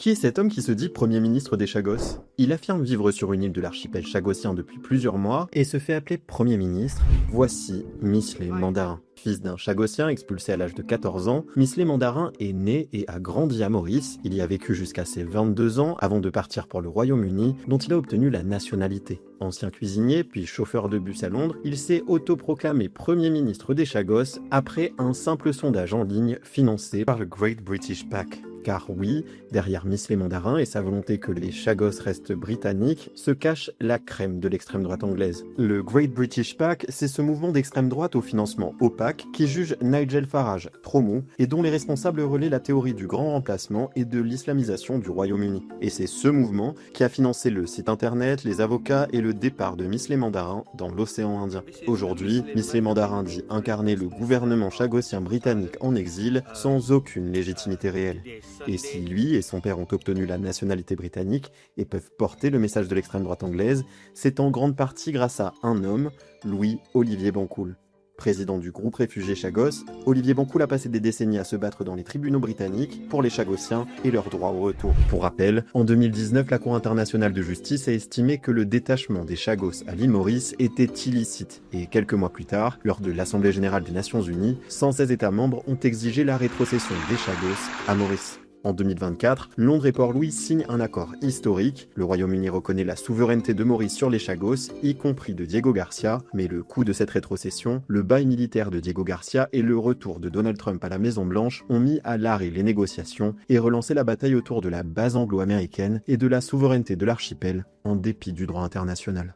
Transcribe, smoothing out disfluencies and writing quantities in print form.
Qui est cet homme qui se dit Premier ministre des Chagos? Il affirme vivre sur une île de l'archipel chagossien depuis plusieurs mois et se fait appeler Premier ministre. Voici Michelet Mandarin. Fils d'un chagossien expulsé à l'âge de 14 ans, Michelet Mandarin est né et a grandi à Maurice. Il y a vécu jusqu'à ses 22 ans avant de partir pour le Royaume-Uni, dont il a obtenu la nationalité. Ancien cuisinier puis chauffeur de bus à Londres, il s'est autoproclamé Premier ministre des Chagos après un simple sondage en ligne financé par le Great British Pack. Car oui, derrière Michelet Mandarin et sa volonté que les Chagos restent britanniques, se cache la crème de l'extrême droite anglaise. Le Great British Pack, c'est ce mouvement d'extrême droite au financement opaque qui juge Nigel Farage trop mou et dont les responsables relaient la théorie du grand remplacement et de l'islamisation du Royaume-Uni. Et c'est ce mouvement qui a financé le site internet, les avocats et le départ de Michelet Mandarin dans l'océan Indien. Aujourd'hui, Michelet Mandarin dit incarner le gouvernement chagossien britannique en exil sans aucune légitimité réelle. Et si lui et son père ont obtenu la nationalité britannique et peuvent porter le message de l'extrême droite anglaise, c'est en grande partie grâce à un homme, Louis-Olivier Bancoul. Président du groupe réfugié Chagos, Olivier Bancoul a passé des décennies à se battre dans les tribunaux britanniques pour les Chagossiens et leur droit au retour. Pour rappel, en 2019, la Cour internationale de justice a estimé que le détachement des Chagos à l'île Maurice était illicite. Et quelques mois plus tard, lors de l'Assemblée générale des Nations unies, 116 États membres ont exigé la rétrocession des Chagos à Maurice. En 2024, Londres et Port-Louis signent un accord historique. Le Royaume-Uni reconnaît la souveraineté de Maurice sur les Chagos, y compris de Diego Garcia. Mais le coût de cette rétrocession, le bail militaire de Diego Garcia et le retour de Donald Trump à la Maison-Blanche ont mis à l'arrêt les négociations et relancé la bataille autour de la base anglo-américaine et de la souveraineté de l'archipel, en dépit du droit international.